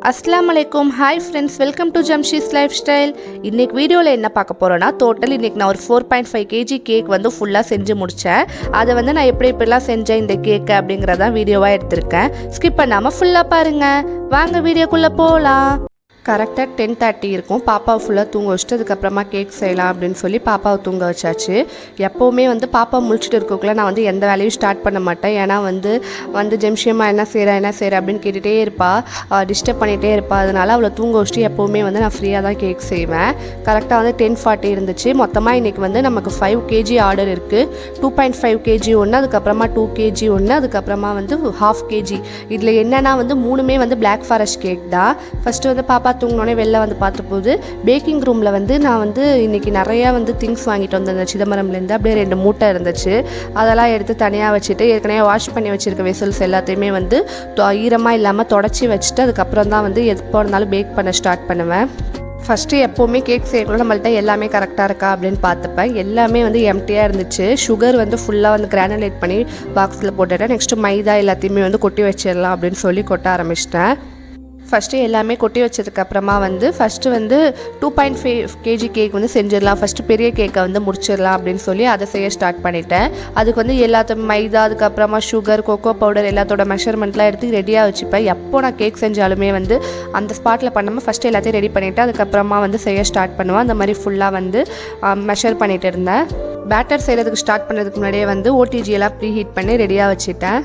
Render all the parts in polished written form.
அஸ்ஸலாமு அலைக்கும். Hi friends, welcome to Jamshi's life style. இன்றைக்கி வீடியோவில் என்ன பார்க்க போகிறோன்னா, இன்றைக்கி நான் ஒரு 4.5 kg கேக் வந்து ஃபுல்லாக செஞ்சு முடித்தேன். அதை வந்து நான் எப்படிலாம் செஞ்சேன் இந்த கேக்கு அப்படிங்கிறதான் வீடியோவாக எடுத்திருக்கேன். ஸ்கிப் பண்ணாமல் ஃபுல்லாக பாருங்கள். வாங்க வீடியோக்குள்ளே போகலாம். கரெக்டாக 10:30 இருக்கும். பாப்பாவை ஃபுல்லாக தூங்க வச்சுட்டு அதுக்கப்புறமா கேக் செய்யலாம் அப்படின்னு சொல்லி பாப்பாவை தூங்க வச்சாச்சு. எப்போவுமே வந்து பாப்பா முழிச்சிட்டு இருக்கக்குள்ள நான் வந்து எந்த வேலையும் ஸ்டார்ட் பண்ண மாட்டேன். ஏன்னா வந்து ஜெம்ஷியம்மா என்ன செய்கிறேன் அப்படின்னு கேட்டுகிட்டே இருப்பாள், டிஸ்டர்ப் பண்ணிகிட்டே இருப்பாள். அதனால் அவளை தூங்க வச்சுட்டு எப்போவுமே வந்து நான் ஃப்ரீயாக தான் கேக் செய்வேன். கரெக்டாக வந்து 10:40 இருந்துச்சு. மொத்தமாக இன்றைக்கி வந்து நமக்கு 5 kg ஆர்டர் இருக்குது. 2.5 kg ஒன்று, அதுக்கப்புறமா 2 kg ஒன்று, அதுக்கப்புறமா வந்து 1/2 kg. இதில் என்னென்னா வந்து 3மே வந்து பிளாக் ஃபாரஸ்ட் கேக் தான். ஃபஸ்ட்டு வந்து பாப்பா தூங்கினோடனே வெளில வந்து பார்த்த போது பேக்கிங் ரூமில் வந்து நான் வந்து இன்றைக்கி நிறையா வந்து திங்ஸ் வாங்கிட்டு வந்தேன். சிதம்பரம்லேருந்து அப்படியே 2 மூட்டை இருந்துச்சு. அதெல்லாம் எடுத்து தனியாக வச்சுட்டு ஏற்கனவே வாஷ் பண்ணி வச்சுருக்க வெசல்ஸ் எல்லாத்தையுமே வந்து ஈரமாக இல்லாமல் தொடச்சி வச்சுட்டு அதுக்கப்புறம் தான் வந்து எப்போ இருந்தாலும் பேக் பண்ண ஸ்டார்ட் பண்ணுவேன். ஃபஸ்ட்டு எப்போவுமே கேக் செய்யக்குள்ள நம்மள்ட்ட எல்லாமே கரெக்டாக இருக்கா அப்படின்னு பார்த்துப்பேன். எல்லாமே வந்து எம்டியாக இருந்துச்சு. சுகர் வந்து ஃபுல்லாக வந்து கிரானுலேட் பண்ணி பாக்ஸில் போட்டுட்டேன். நெக்ஸ்ட்டு மைதா எல்லாத்தையுமே வந்து கொட்டி வச்சிடலாம் அப்படின்னு சொல்லி கொட்ட ஆரம்பிச்சிட்டேன். ஃபஸ்ட்டு எல்லாமே கொட்டி வச்சதுக்கப்புறமா வந்து ஃபஸ்ட்டு வந்து 2.5 kg கேக் வந்து செஞ்சிடலாம், ஃபஸ்ட்டு பெரிய கேக்கை வந்து முடிச்சிடலாம் அப்படின்னு சொல்லி அதை செய்ய ஸ்டார்ட் பண்ணிட்டேன். அதுக்கு வந்து எல்லாத்தையும் மைதா, அதுக்கப்புறமா சுகர், கொக்கோ பவுடர் எல்லாத்தோட மெஷர்மெண்ட்லாம் எடுத்து ரெடியாக வச்சுப்பேன். எப்போ நான் கேக் செஞ்சாலுமே வந்து அந்த ஸ்பாட்டில் பண்ணாமல் ஃபஸ்ட்டு எல்லாத்தையும் ரெடி பண்ணிவிட்டு அதுக்கப்புறமா வந்து செய்ய ஸ்டார்ட் பண்ணுவேன். அந்த மாதிரி ஃபுல்லாக வந்து மெஷர் பண்ணிகிட்டு இருந்தேன். பேட்டர் செய்கிறதுக்கு ஸ்டார்ட் பண்ணுறதுக்கு முன்னாடியே வந்து ஓடிஜி எல்லாம் ப்ரீ ஹீட் பண்ணி ரெடியாக வச்சுட்டேன்.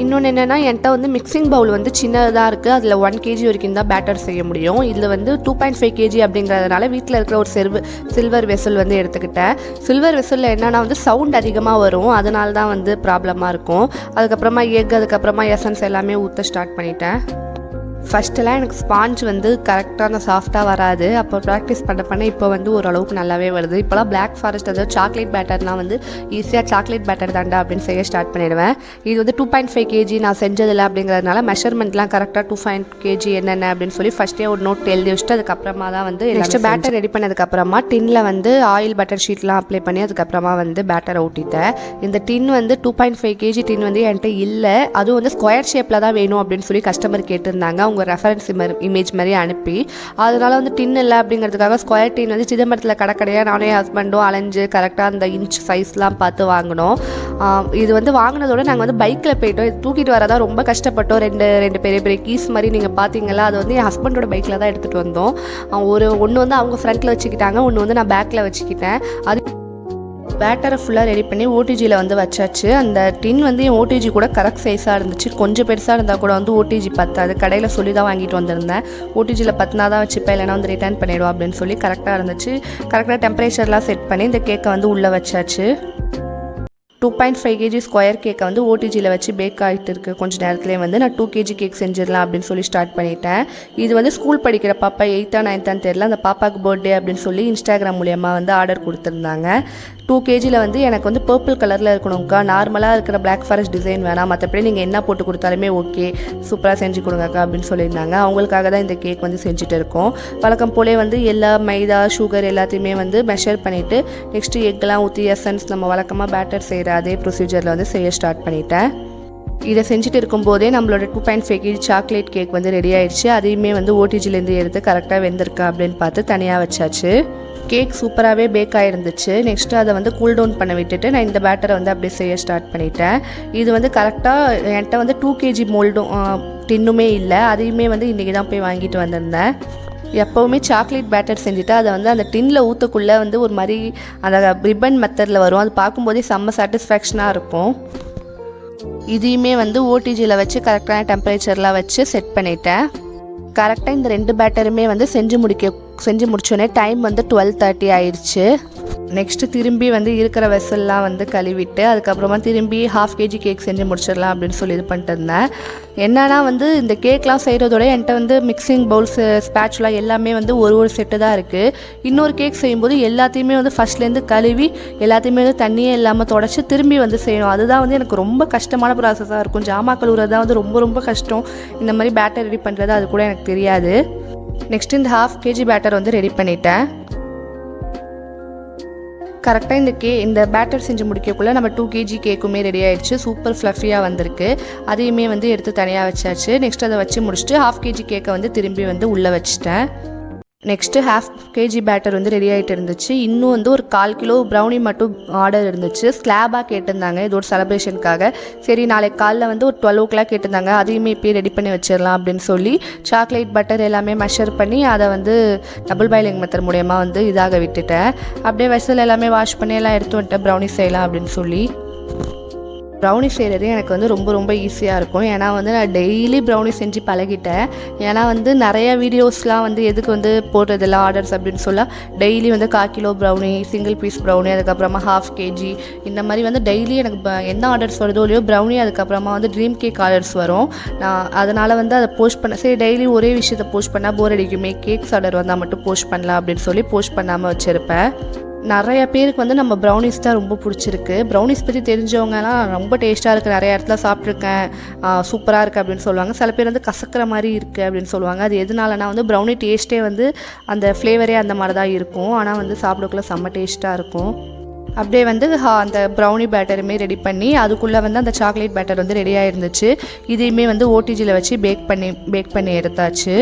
இன்னொன்று என்னென்னா, என்கிட்ட வந்து மிக்சிங் பவுல் வந்து சின்னதாக இருக்குது. அதில் 1 kg வரைக்கும் தான் பேட்டர் செய்ய முடியும். இதில் வந்து 2.5 kg அப்படிங்கிறதுனால வீட்டில் இருக்கிற ஒரு சில்வர் வெசல் வந்து எடுத்துக்கிட்டேன். சில்வர் வெசலில் என்னென்னா வந்து சவுண்ட் அதிகமாக வரும், அதனால தான் வந்து ப்ராப்ளமாக இருக்கும். அதுக்கப்புறமா எக், அதுக்கப்புறமா எசன்ஸ் எல்லாமே ஊற்ற ஸ்டார்ட் பண்ணிட்டேன். ஃபஸ்ட்டெல்லாம் எனக்கு ஸ்பாஞ்ச் வந்து கரெக்டான சாஃப்டாக வராது. அப்போ ப்ராக்டிஸ் பண்ண இப்போ வந்து ஓரளவுக்கு நல்லாவே வருது. இப்போலாம் பிளாக் ஃபாரஸ்ட், அதாவது சாக்லேட் பேட்டர்னால் வந்து ஈஸியாக சாக்லேட் பேட்டர் தாண்டா அப்படின்னு செய்ய ஸ்டார்ட் பண்ணிடுவேன். இது வந்து 2.5 kg நான் செஞ்சதில்லை அப்படிங்கிறதுனால மெஷர்மெண்ட்லாம் கரெக்டாக 2.5 kg என்னென்ன அப்படின்னு சொல்லி ஃபஸ்ட்டே ஒரு நோட் எழுதி வச்சுட்டு அதுக்கப்புறமா தான் வந்து நெக்ஸ்ட் பேட்டர் ரெடி பண்ணதுக்கப்புறமா டின்னில் வந்து ஆயில் பட்டர் ஷீட்லாம் அப்ளை பண்ணி அதுக்கப்புறமா வந்து பேட்டரை ஊட்டிட்டேன். இந்த டின் வந்து 2.5 kg டின் வந்து என்கிட்ட இல்லை. அதுவும் வந்து ஸ்கொயர் ஷேப்பில் தான் வேணும் அப்படின்னு சொல்லி கஸ்டமர் கேட்டிருந்தாங்க. உங்கள் ரெஃபரன்ஸ் இமேஜ் மாதிரி அனுப்பி, அதனால வந்து டின் இல்லை அப்படிங்கிறதுக்காக ஸ்கொயர் டின் வந்து சிதம்பரத்தில் கடைக்கடையாக நானே ஹஸ்பண்டும் அலைஞ்சு கரெக்டாக அந்த இன்ச் சைஸ்லாம் பார்த்து வாங்கினோம். இது வந்து வாங்கினதோட நாங்கள் வந்து பைக்கில் போயிட்டோம். இது தூக்கிட்டு வரதான் ரொம்ப கஷ்டப்பட்டோம். ரெண்டு பெரிய பெரிய கீஸ் மாதிரி நீங்கள் பார்த்தீங்களா, அது வந்து என் ஹஸ்பண்டோட பைக்கில் தான் எடுத்துகிட்டு வந்தோம். ஒன்று வந்து அவங்க ஃப்ரண்ட்டில் வச்சுக்கிட்டாங்க, ஒன்று வந்து நான் பேக்கில் வச்சுக்கிட்டேன். அது பேட்டரை ஃபுல்லாக ரெடி பண்ணி ஓடிஜியில் வந்து வச்சாச்சு. அந்த டின் வந்து என் ஓடிஜி கூட கரெக்ட் சைஸாக இருந்துச்சு. கொஞ்சம் பெருசாக இருந்தால் கூட வந்து ஓடிஜி பத்தாது. கடையில் சொல்லி தான் வாங்கிட்டு வந்திருந்தேன். ஓடிஜியில் பத்தினா தான் வச்சுப்பேன், இல்லைனா வந்து ரிட்டர்ன் பண்ணிவிடுவோம் அப்படின்னு சொல்லி கரெக்டாக இருந்துச்சு. கரெக்டாக டெம்பரேச்சர்லாம் செட் பண்ணி இந்த கேக்கை வந்து உள்ளே வச்சாச்சு. 2.5 kg ஸ்கொயர் கேக்கை வந்து ஓடிஜியில் வச்சு பேக் ஆகிட்டு இருக்கு. கொஞ்சம் நேரத்துலேயே வந்து நான் 2 kg கேக் செஞ்சிடலாம் அப்படின்னு சொல்லி ஸ்டார்ட் பண்ணிட்டேன். இது வந்து ஸ்கூல் படிக்கிற பாப்பா 8th 9th தெரியல, அந்த பாப்பாவுக்கு பர்த்டே அப்படின்னு சொல்லி இன்ஸ்டாகிராம் மூலியமா வந்து ஆர்டர் கொடுத்துருந்தாங்க. 2 kgயில் வந்து எனக்கு வந்து பர்பிள் கலரில் இருக்கணும்க்கா, நார்மலாக இருக்கிற பிளாக் ஃபாரஸ்ட் டிசைன் வேணாம், மற்றபடி நீங்கள் என்ன போட்டு கொடுத்தாலுமே ஓகே, சூப்பராக செஞ்சு கொடுங்கக்கா அப்படின்னு சொல்லியிருந்தாங்க. அவங்களுக்காக தான் இந்த கேக் வந்து செஞ்சுட்டு இருக்கோம். வழக்கம் போலே வந்து எல்லா மைதா, சுகர் எல்லாத்தையுமே வந்து மெஷர் பண்ணிவிட்டு நெக்ஸ்ட்டு எக்கெல்லாம் ஊற்றி எசன்ஸ் நம்ம வழக்கமாக பேட்டர் செய்கிற அதே ப்ரொசீஜரில் வந்து செய்ய ஸ்டார்ட் பண்ணிட்டேன். இதை செஞ்சுட்டு இருக்கும்போதே நம்மளோட 2.5 kg சாக்லேட் கேக் வந்து ரெடி ஆகிடுச்சு. அதையுமே வந்து ஓடிஜிலேருந்து எடுத்து கரெக்டாக வெந்திருக்கா அப்படின்னு பார்த்து தனியாக வச்சாச்சு. கேக் சூப்பராகவே பேக் ஆகிருந்துச்சு. நெக்ஸ்ட்டு அதை வந்து கூல் டவுன் பண்ண விட்டுட்டு நான் இந்த பேட்டரை வந்து அப்படியே செய்ய ஸ்டார்ட் பண்ணிட்டேன். இது வந்து கரெக்டாக என்கிட்ட வந்து 2 kg மோல்டும் டின்னுமே இல்லை. அதையுமே வந்து இன்றைக்கி தான் போய் வாங்கிட்டு வந்திருந்தேன். எப்போவுமே சாக்லேட் பேட்டர் செஞ்சுட்டு அதை வந்து அந்த டின்னில் ஊற்றக்குள்ளே வந்து ஒரு மாதிரி அந்த ரிப்பன் மெத்தடில் வரும். அது பார்க்கும்போதே செம்ம சாட்டிஸ்ஃபேக்ஷனாக இருக்கும். இதையுமே வந்து ஓடிஜியில் வச்சு கரெக்டான டெம்பரேச்சர்லாம் வச்சு செட் பண்ணிட்டேன். கரெக்டாக இந்த 2 பேட்டருமே வந்து செஞ்சு முடிச்சோடனே டைம் வந்து 12:30 ஆயிடுச்சு. நெக்ஸ்ட்டு திரும்பி வந்து இருக்கிற வெசல்லாம் வந்து கழுவிட்டு அதுக்கப்புறமா திரும்பி 1/2 kg கேக் செஞ்சு முடிச்சிடலாம் அப்படின்னு சொல்லி இது பண்ணிட்டு இருந்தேன். என்னன்னா வந்து இந்த கேக்லாம் செய்கிறதோட என்கிட்ட வந்து மிக்சிங் பவுல்ஸு, ஸ்பேச்சுலாம் எல்லாமே வந்து ஒரு செட்டு தான் இருக்குது. இன்னொரு கேக் செய்யும்போது எல்லாத்தையுமே வந்து ஃபஸ்ட்லேருந்து கழுவி எல்லாத்தையுமே வந்து தண்ணியே இல்லாமல் தொடச்சி திரும்பி வந்து செய்யணும். அதுதான் வந்து எனக்கு ரொம்ப கஷ்டமான ப்ராசஸாக இருக்கும். ஜாமா கழுவுறது தான் வந்து ரொம்ப கஷ்டம். இந்த மாதிரி பேட்டர் ரெடி பண்ணுறது அது கூட எனக்கு தெரியாது. நெக்ஸ்ட்டு இந்த 1/2 kg பேட்டர் வந்து ரெடி பண்ணிட்டேன். கரெக்டாக இந்த பேட்டர் செஞ்சு முடிக்கக்குள்ளே நம்ம 2 kg கேக்குமே ரெடி ஆகிடுச்சு. சூப்பர் ஃப்ளஃபியாக வந்திருக்கு. அதையுமே வந்து எடுத்து தனியாக வச்சாச்சு. நெக்ஸ்ட் அதை வச்சு முடிச்சுட்டு 1/2 kg கேக்கை வந்து திரும்பி வந்து உள்ளே வச்சுட்டேன். நெக்ஸ்ட்டு 1/2 kg பேட்டர் வந்து ரெடி ஆகிட்டு இருந்துச்சு. இன்னும் வந்து ஒரு 1/4 கிலோ ப்ரௌனி மட்டும் ஆர்டர் இருந்துச்சு. ஸ்லாபாக கேட்டிருந்தாங்க இது ஒரு செலிப்ரேஷனுக்காக. சரி நாளைக்கு காலைல வந்து ஒரு 12 o'clock கேட்டிருந்தாங்க. அதையுமே இப்போயே ரெடி பண்ணி வச்சிடலாம் அப்படின்னு சொல்லி சாக்லேட் பட்டர் எல்லாமே மெஷர் பண்ணி அதை வந்து டபுள் பாயிலிங் மெத்தட் மூலயமா வந்து இதாக விட்டுட்டேன். அப்படியே வெசல் எல்லாமே வாஷ் பண்ணி எல்லாம் எடுத்து வந்துட்டேன் ப்ரௌனி செய்யலாம் அப்படின்னு சொல்லி. ப்ரௌனி செய்கிறது எனக்கு வந்து ரொம்ப ஈஸியாக இருக்கும். ஏன்னா வந்து நான் டெய்லி ப்ரௌனி செஞ்சு பழகிட்டேன். ஏன்னா வந்து நிறைய வீடியோஸ்லாம் வந்து எதுக்கு வந்து போடுறதில்ல ஆர்டர்ஸ் அப்படின்னு சொல்ல டெய்லி வந்து 1/4 kilo brownie, single piece brownie, அதுக்கப்புறமா 1/2 kg இந்த மாதிரி வந்து டெய்லி எனக்கு என்ன ஆர்டர்ஸ் வருதோ இல்லையோ ப்ரௌனி, அதுக்கப்புறமா வந்து ட்ரீம் கேக் ஆர்டர்ஸ் வரும். நான் அதனால் வந்து அதை போஸ்ட் பண்ண சரி டெய்லி ஒரே விஷயத்தை போஸ்ட் பண்ணால் போர் அடிக்குமே, கேக்ஸ் ஆர்டர் வந்தால் மட்டும் போஸ்ட் பண்ணலாம் அப்படின்னு சொல்லி போஸ்ட் பண்ணாமல் வச்சுருப்பேன். நிறைய பேருக்கு வந்து நம்ம ப்ரௌனிஸ் தான் ரொம்ப பிடிச்சிருக்கு. ப்ரௌனிஸ் பற்றி தெரிஞ்சவங்கலாம் ரொம்ப டேஸ்ட்டாக இருக்குது, நிறைய இடத்துல சாப்பிட்ருக்கேன், சூப்பராக இருக்குது அப்படின்னு சொல்லுவாங்க. சில பேர் வந்து கசக்கிற மாதிரி இருக்குது அப்படின்னு சொல்லுவாங்க. அது எதனாலனா வந்து ப்ரௌனி டேஸ்ட்டே வந்து அந்த ஃப்ளேவரே அந்த மாதிரி தான் இருக்கும். ஆனால் வந்து சாப்பிடக்குள்ள செம்ம டேஸ்ட்டாக இருக்கும். அப்படியே வந்து அந்த ப்ரௌனி பேட்டருமே ரெடி பண்ணி அதுக்குள்ளே வந்து அந்த சாக்லேட் பேட்டர் வந்து ரெடியாக இருந்துச்சு. இதையுமே வந்து ஓடிஜியில் வச்சு பேக் பண்ணி எடுத்தாச்சு.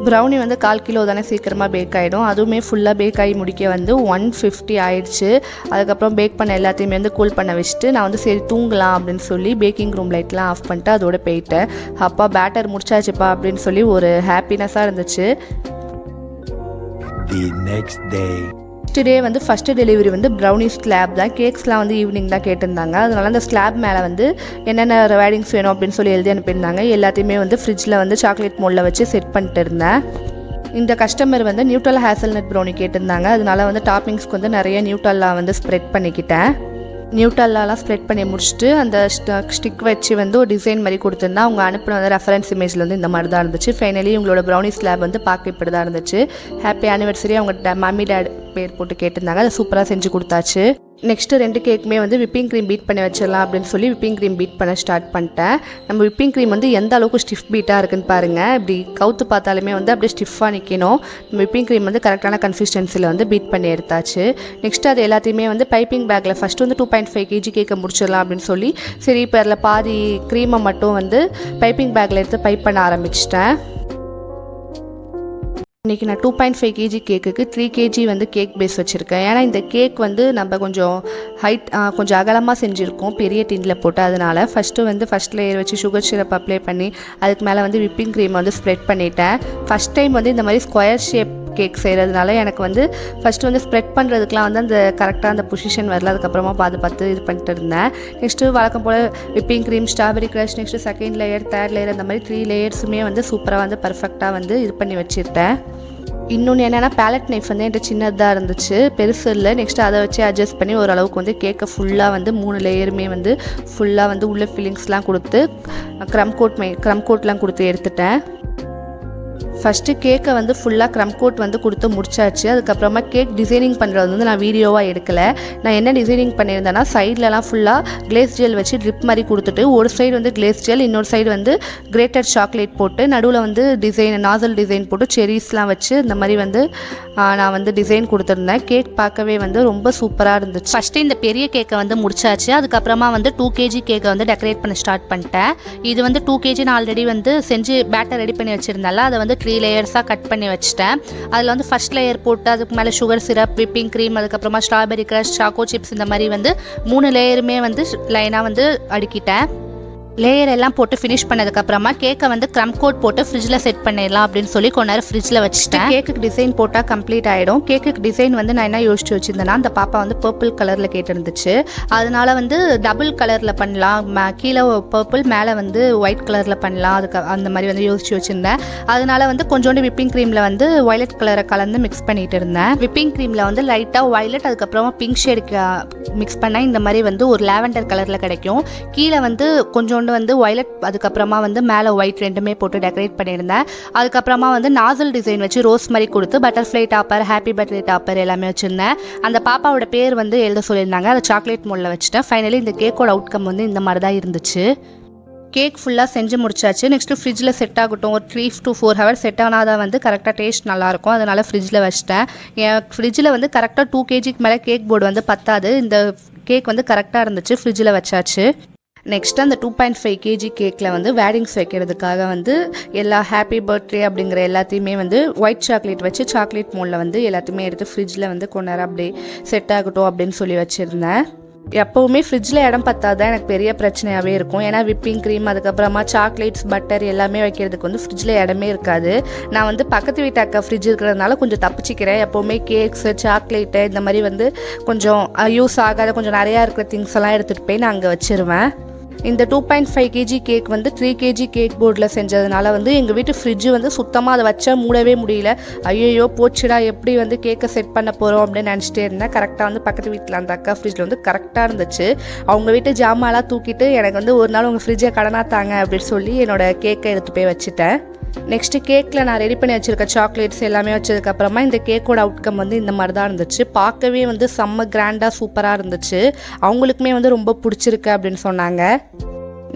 ப்ரௌனி வந்து 1/4 கிலோ தானே சீக்கிரமாக பேக் ஆகிடும். அதுவுமே ஃபுல்லாக பேக் ஆகி முடிக்க வந்து 150 ஆயிடுச்சு. அதுக்கப்புறம் பேக் பண்ண எல்லாத்தையுமே வந்து கூல் பண்ண வச்சுட்டு நான் வந்து சரி தூங்கலாம் அப்படின்னு சொல்லி பேக்கிங் ரூம் லைட்லாம் ஆஃப் பண்ணிட்டு அதோட போயிட்டேன். அப்பா பேட்டர் முடிச்சாச்சுப்பா அப்படின்னு சொல்லி ஒரு ஹாப்பினஸாக இருந்துச்சு. நெக்ஸ்ட் டே வந்து ஃபஸ்ட்டு டெலிவரி வந்து ப்ரௌனி ஸ்லாப் தான். கேக்ஸ்லாம் வந்து ஈவினிங் தான் கேட்டிருந்தாங்க. அதனால அந்த ஸ்லாப் மேலே வந்து என்னென்ன வேடிங்ஸ் வேணும் அப்படின்னு சொல்லி எழுதி அனுப்பியிருந்தாங்க. எல்லாத்தையுமே வந்து ஃப்ரிட்ஜில் வந்து சாக்லேட் மோல்டில் வச்சு செட் பண்ணிட்டு இருந்தேன். இந்த கஸ்டமர் வந்து நியூட்ரல் ஹேசல்நட் ப்ரௌனி கேட்டிருந்தாங்க. அதனால வந்து டாப்பிங்ஸ்க்கு வந்து நிறைய நியூட்ரல்லா வந்து ஸ்ப்ரெட் பண்ணிக்கிட்டேன். நியூட்ரல்லாம் ஸ்ப்ரெட் பண்ணி முடிச்சுட்டு அந்த ஸ்டிக் வச்சு வந்து ஒரு டிசைன் மாதிரி கொடுத்துருந்தா அவங்க அனுப்பின வந்து ரெஃபரன்ஸ் இமேஜில் வந்து இந்த மாதிரி தான் இருந்துச்சு. ஃபைனலி உங்களோட ப்ரௌனி ஸ்லாப் வந்து பார்க்க இப்படி தான் இருந்துச்சு. ஹாப்பி ஆனிவர்சரி அவங்க மம்மி டேட் பேர் போட்டு கேட்டிருந்தாங்க. அதை சூப்பராக செஞ்சு கொடுத்தாச்சு. நெக்ஸ்ட்டு 2 கேக்குமே வந்து விப்பிங் க்ரீம் பீட் பண்ணி வச்சிடலாம் அப்படின்னு சொல்லி விப்பிங் க்ரீம் பீட் பண்ண ஸ்டார்ட் பண்ணிட்டேன். நம்ம விப்பிங் க்ரீம் வந்து எந்த அளவுக்கு ஸ்டிஃப் பீட்டாக இருக்குன்னு பாருங்கள். இப்படி கவுத்து பார்த்தாலுமே வந்து அப்படியே ஸ்டிஃபாக நிற்கணும். நம்ம விப்பிங் க்ரீம் வந்து கரெக்டான கன்சிஸ்டன்சியில் வந்து பீட் பண்ணி எடுத்தாச்சு. நெக்ஸ்ட்டு அது எல்லாத்தையுமே வந்து பைப்பிங் பேக்கில் ஃபஸ்ட்டு வந்து 2.5 kg கேக்கை முடிச்சிடலாம் அப்படின்னு சொல்லி சரி இப்போ அதில் பாதி க்ரீமை மட்டும் வந்து பைப்பிங் பேக்கில் எடுத்து பைப் பண்ண ஆரம்பிச்சிட்டேன். இன்றைக்கி நான் 2.5 kg கேக்குக்கு 3 kg வந்து கேக் பேஸ் வச்சுருக்கேன். ஏன்னா இந்த கேக் வந்து நம்ம கொஞ்சம் கொஞ்சம் அகலமாக செஞ்சுருக்கோம் பெரிய டின்னில் போட்டு. அதனால் ஃபஸ்ட் லேயர் வச்சு சுகர் சிரப் அப்ளை பண்ணி அதுக்கு மேலே வந்து விப்பிங் க்ரீம் வந்து ஸ்ப்ரெட் பண்ணிட்டேன். ஃபஸ்ட் டைம் வந்து இந்த மாதிரி ஸ்கொயர் ஷேப் கேக் செய்கிறதுனால எனக்கு வந்து ஃபஸ்ட்டு வந்து ஸ்ப்ரெட் பண்ணுறதுக்குலாம் வந்து அந்த கரெக்டாக அந்த பொசிஷன் வரல. அதுக்கப்புறமா பார்த்து இது பண்ணிட்டு இருந்தேன். நெக்ஸ்ட்டு வழக்கம் போல் whipping cream, strawberry crush, next second layer, third layer அந்த மாதிரி 3 லேயர்ஸுமே வந்து சூப்பராக வந்து பர்ஃபெக்டாக வந்து இது பண்ணி வச்சுருட்டேன். இன்னொன்று என்னென்னா பேலட் நைஃப் வந்து என்கிட்ட சின்னதாக இருந்துச்சு, பெருசு இல்லை. நெக்ஸ்ட்டு அதை வச்சு அட்ஜஸ்ட் பண்ணி ஓரளவுக்கு வந்து கேக்கை ஃபுல்லாக வந்து 3 லேயருமே வந்து ஃபுல்லாக வந்து உள்ள ஃபில்லிங்ஸ்லாம் கொடுத்து க்ரம் கோட்லாம் கொடுத்து எடுத்துட்டேன். ஃபஸ்ட்டு கேக்கை வந்து ஃபுல்லாக க்ரம் கோட் வந்து கொடுத்து முடிச்சாச்சு. அதுக்கப்புறமா கேக் டிசைனிங் பண்ணுறது வந்து நான் வீடியோவாக எடுக்கலை. நான் என்ன டிசைனிங் பண்ணியிருந்தேன்னா சைட்லலாம் ஃபுல்லாக கிளேஸ் ஜெல் வச்சு ட்ரிப் மாதிரி கொடுத்துட்டு ஒரு சைடு வந்து கிளேஸ் ஜெல், இன்னொரு சைடு வந்து கிரேட்டட் சாக்லேட் போட்டு நடுவில் வந்து நாசல் டிசைன் போட்டு செரீஸ்லாம் வச்சு இந்த மாதிரி வந்து நான் வந்து டிசைன் கொடுத்துருந்தேன். கேக் பார்க்கவே வந்து ரொம்ப சூப்பராக இருந்துச்சு. ஃபஸ்ட்டு இந்த பெரிய கேக்கை வந்து முடிச்சாச்சு. அதுக்கப்புறமா வந்து 2 kg கேக்கை வந்து டெக்கரேட் பண்ண ஸ்டார்ட் பண்ணிட்டேன். இது வந்து 2 kg நான் ஆல்ரெடி வந்து செஞ்சு பேட்டர் ரெடி பண்ணி வச்சுருந்தால அதை வந்து 3 லேயர்ஸாக கட் பண்ணி வச்சுட்டேன். அதில் வந்து ஃபஸ்ட் லேயர் போட்டு அதுக்கு மேலே சுகர் சிரப், விப்பிங் க்ரீம், அதுக்கப்புறமா ஸ்ட்ராபெரி க்ரஷ், சாக்கோ சிப்ஸ் இந்த மாதிரி வந்து 3 லேயருமே வந்து லைனாக வந்து அடுக்கிட்டேன். லேயர் எல்லாம் போட்டு ஃபினிஷ் பண்ணதுக்கப்புறமா கேக்கை வந்து க்ரம் கோட் போட்டு ஃப்ரிட்ஜில் செட் பண்ணிடலாம் அப்படின்னு சொல்லி கொஞ்ச நேரம் ஃப்ரிட்ஜில் வச்சுட்டேன். கேக்குக்கு டிசைன் போட்டால் கம்ப்ளீட் ஆகிடும். கேக்குக்கு டிசைன் வந்து நான் என்ன யோசிச்சு வச்சுருந்தேன்னா அந்த பாப்பா வந்து பர்பிள் கலரில் கேட்டிருந்துச்சு. அதனால வந்து டபுள் கலரில் பண்ணலாம், கீழே பர்பிள் மேலே வந்து ஒயிட் கலரில் பண்ணலாம், அதுக்கு அந்த மாதிரி வந்து யோசிச்சு வச்சுருந்தேன். அதனால வந்து கொஞ்சோண்டு விப்பிங் க்ரீமில் வந்து வயலட் கலரை கலந்து மிக்ஸ் பண்ணிட்டு இருந்தேன். விப்பிங் க்ரீமில் வந்து லைட்டாக வயலட் அதுக்கப்புறமா பிங்க் ஷேடுக்கு மிக்ஸ் பண்ணால் இந்த மாதிரி வந்து ஒரு லாவெண்டர் கலரில் கிடைக்கும். கீழே வந்து கொஞ்சோண்டு வந்து வயலட் அதுக்கப்புறமா வந்து மேலே ஒயிட் ரெண்டுமே போட்டு டெக்கரேட் பண்ணியிருந்தேன். அதுக்கப்புறமா வந்து நாசல் டிசைன் வச்சு ரோஸ் மாதிரி கொடுத்து butterfly topper, happy birthday topper எல்லாமே வச்சுருந்தேன். அந்த பாப்பாவோட பேர் வந்து எழுத சொல்லியிருந்தாங்க. அதை சாக்லேட் மோல்டில் வச்சுட்டேன். ஃபைனலி இந்த கேக்கோட அவுட்கம் வந்து இந்த மாதிரி தான் இருந்துச்சு. கேக் ஃபுல்லாக செஞ்சு முடிச்சாச்சு. நெக்ஸ்ட்டு ஃப்ரிட்ஜில் செட் ஆகட்டும். ஒரு 3 to 4 ஹவர்ஸ் செட் ஆனால் தான் வந்து கரெக்டாக டேஸ்ட் நல்லாயிருக்கும். அதனால் ஃப்ரிட்ஜில் வச்சிட்டேன். என் ஃப்ரிட்ஜில் வந்து கரெக்டாக 2 kgக்கு மேலே கேக் போர்டு வந்து பத்தாது. இந்த கேக் வந்து கரெக்டாக இருந்துச்சு. ஃப்ரிட்ஜில் வச்சாச்சு. நெக்ஸ்ட்டு அந்த 2.5 kg கேக்கில் வந்து வேடிங்ஸ் வைக்கிறதுக்காக வந்து எல்லா ஹாப்பி பர்த்டே அப்படிங்கிற எல்லாத்தையுமே வந்து ஒயிட் சாக்லேட் வச்சு சாக்லேட் மோலில் வந்து எல்லாத்தையுமே எடுத்து ஃப்ரிட்ஜில் வந்து கொஞ்ச நேரம் அப்படியே செட் ஆகட்டும் அப்படின்னு சொல்லி வச்சுருந்தேன். எப்போவுமே ஃப்ரிட்ஜில் இடம் பத்தாது தான் எனக்கு பெரிய பிரச்சனையாகவே இருக்கும். ஏன்னா விப்பிங் க்ரீம் அதுக்கப்புறமா சாக்லேட்ஸ் பட்டர் எல்லாமே வைக்கிறதுக்கு வந்து ஃப்ரிட்ஜில் இடமே இருக்காது. நான் வந்து பக்கத்து வீட்டு அக்கா ஃப்ரிட்ஜ் இருக்கிறதுனால கொஞ்சம் தப்பிச்சிக்கிறேன். எப்போவுமே கேக்ஸு சாக்லேட்டு இந்த மாதிரி வந்து கொஞ்சம் யூஸ் ஆகாத கொஞ்சம் நிறையா இருக்கிற திங்ஸ் எல்லாம் எடுத்துகிட்டு போய் நான் அங்கே வச்சுருவேன். இந்த 2.5 kg கேக் வந்து 3 kg கேக் போர்டில் செஞ்சதுனால வந்து எங்கள் வீட்டு ஃப்ரிட்ஜு வந்து சுத்தமாக அதை வச்சா மூடவே முடியல. ஐயோ போச்சுடா எப்படி வந்து கேக்கை செட் பண்ண போகிறோம் அப்படின்னு நினச்சிட்டே இருந்தேன். கரெக்டாக வந்து பக்கத்து வீட்டில் அந்த அக்கா ஃப்ரிட்ஜில் வந்து கரெக்டாக இருந்துச்சு. அவங்க வீட்டு ஜாமான்லாம் தூக்கிட்டு எனக்கு வந்து ஒரு நாள் உங்கள் ஃப்ரிட்ஜை கடனாக தாங்க அப்படின்னு சொல்லி என்னோடய கேக்கை எடுத்து போய் வச்சுட்டேன். நெக்ஸ்ட்டு கேக்கில் நான் ரெடி பண்ணி வச்சுருக்க சாக்லேட்ஸ் எல்லாமே வச்சதுக்கப்புறமா இந்த கேக்கோட அவுட்கம் வந்து இந்த மாதிரி தான் இருந்துச்சு. பார்க்கவே வந்து செம்ம கிராண்டாக சூப்பராக இருந்துச்சு. அவங்களுக்குமே வந்து ரொம்ப பிடிச்சிருக்கு அப்படின்னு சொன்னாங்க.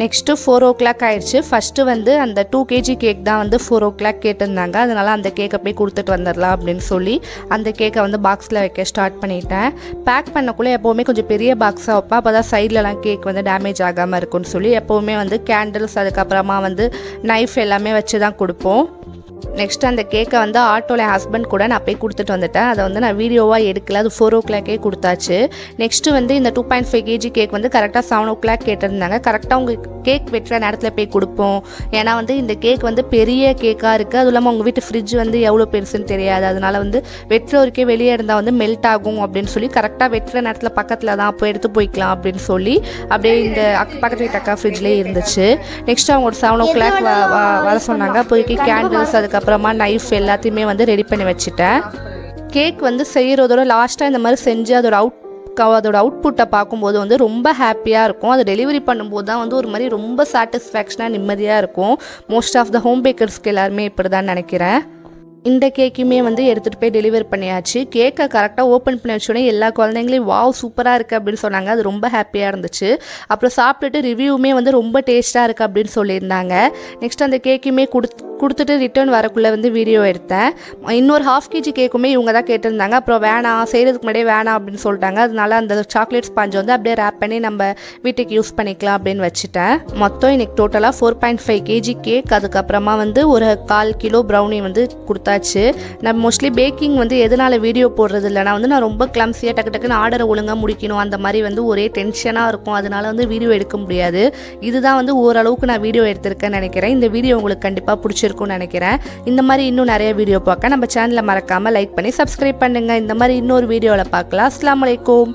நெக்ஸ்ட்டு 4 o'clock ஆயிடுச்சு. ஃபஸ்ட்டு வந்து அந்த 2 kg கேக் தான் வந்து 4 o'clock கேட்டிருந்தாங்க. அதனால் அந்த கேக்கை போய் கொடுத்துட்டு வந்துடலாம் அப்படின்னு சொல்லி அந்த கேக்கை வந்து பாக்ஸில் வைக்க ஸ்டார்ட் பண்ணிட்டேன். பேக் பண்ணக்குள்ளே எப்போவுமே கொஞ்சம் பெரிய பாக்ஸாக வைப்பேன். அப்போ தான் சைட்லலாம் கேக் வந்து டேமேஜ் ஆகாமல் இருக்கும்னு சொல்லி எப்போவுமே வந்து கேண்டில்ஸ் அதுக்கப்புறமா வந்து நைஃப் எல்லாமே வச்சு தான் கொடுப்போம். நெக்ஸ்ட் அந்த கேக்கை வந்து ஆட்டோவில் என் ஹஸ்பண்ட் கூட நான் போய் கொடுத்துட்டு வந்துட்டேன். அதை வந்து நான் வீடியோவாக எடுக்கல. அது 4 o'clock கொடுத்தாச்சு. நெக்ஸ்ட்டு வந்து இந்த 2.5 kg கேக் வந்து கரெக்டாக 7 o'clock கேட்டிருந்தாங்க. கரெக்டாக அவங்க கேக் வெட்டுற நேரத்தில் போய் கொடுப்போம். ஏன்னா வந்து இந்த கேக் வந்து பெரிய கேக்காக இருக்குது. அதுவும் இல்லாமல் உங்கள் வீட்டு ஃப்ரிட்ஜ் வந்து எவ்வளோ பெருசுன்னு தெரியாது. அதனால் வந்து வெட்டுறவருக்கே வெளியே இருந்தால் வந்து மெல்ட் ஆகும் அப்படின்னு சொல்லி கரெக்டாக வெட்டுற நேரத்தில் பக்கத்தில் தான் அப்போ எடுத்து போய்க்கலாம் அப்படின்னு சொல்லி அப்படியே இந்த பக்கத்து வீட்டு அக்கா ஃப்ரிட்ஜ்லேயே இருந்துச்சு. நெக்ஸ்ட் அவங்க ஒரு 7 o'clock வர சொன்னாங்க. அப்போதைக்கு கேண்டில்ஸ் அதுக்கப்புறமா நைஃப் எல்லாத்தையுமே வந்து ரெடி பண்ணி வச்சுட்டேன். கேக் வந்து செய்கிறதோட லாஸ்ட்டாக இந்த மாதிரி செஞ்சு அதோட அவுட்புட்டை பார்க்கும்போது வந்து ரொம்ப ஹாப்பியாக இருக்கும். அதை டெலிவரி பண்ணும்போது தான் வந்து ஒரு மாதிரி ரொம்ப சாட்டிஸ்ஃபேக்ஷனாக நிம்மதியாக இருக்கும். மோஸ்ட் ஆஃப் த ஹோம் பேக்கர்ஸ்க்கு எல்லாருமே இப்படி தான் நினைக்கிறேன். இந்த கேக்குமே வந்து எடுத்துகிட்டு போய் டெலிவரி பண்ணியாச்சு. கேக்கை கரெக்டாக ஓப்பன் பண்ணி வச்சோடனே எல்லா குழந்தைங்களையும் வாவ் சூப்பராக இருக்குது அப்படின்னு சொன்னாங்க. அது ரொம்ப ஹாப்பியாக இருந்துச்சு. அப்புறம் சாப்பிட்டுட்டு ரிவ்யூவுமே வந்து ரொம்ப டேஸ்ட்டாக இருக்குது அப்படின்னு சொல்லியிருந்தாங்க. நெக்ஸ்ட் அந்த கேக்குமே கொடுத்துட்டு ரிட்டர்ன் வரக்குள்ளே வந்து வீடியோ எடுத்தேன். இன்னொரு 1/2 kg கேக்குமே இவங்க தான் கேட்டிருந்தாங்க. அப்புறம் வேணாம் செய்கிறதுக்கு முன்னாடியே வேணாம் அப்படின்னு சொல்லிட்டாங்க. அதனால அந்த சாக்லேட் ஸ்பாஞ்ச் வந்து அப்படியே ரேப் பண்ணி நம்ம வீட்டுக்கு யூஸ் பண்ணிக்கலாம் அப்படின்னு வச்சுட்டேன். மொத்தம் இன்னைக்கு டோட்டலாக 4.5 kg கேக் அதுக்கப்புறமா வந்து ஒரு 1/4 கிலோ ப்ரௌனி வந்து கொடுத்தாச்சு. நான் மோஸ்ட்லி பேக்கிங் வந்து எதனால் வீடியோ போடுறது இல்லைனா வந்து நான் ரொம்ப கிளம்ஸியாக டக்குன்னு ஆர்டரை ஒழுங்காக முடிக்கணும். அந்த மாதிரி வந்து ஒரே டென்ஷனாக இருக்கும். அதனால வந்து வீடியோ எடுக்க முடியாது. இதுதான் வந்து ஓரளவுக்கு நான் வீடியோ எடுத்திருக்கேன்னு நினைக்கிறேன். இந்த வீடியோ உங்களுக்கு கண்டிப்பாக பிடிச்சிருக்கும்னு நினைக்கிறேன். இந்த மாதிரி இன்னும் நிறைய வீடியோ பார்க்க நம்ம சேனலை மறக்காமல் லைக் பண்ணி சப்ஸ்கிரைப் பண்ணுங்கள். இந்த மாதிரி இன்னொரு வீடியோவில் பார்க்கலாம். அஸ்ஸலாமு அலைக்கும்.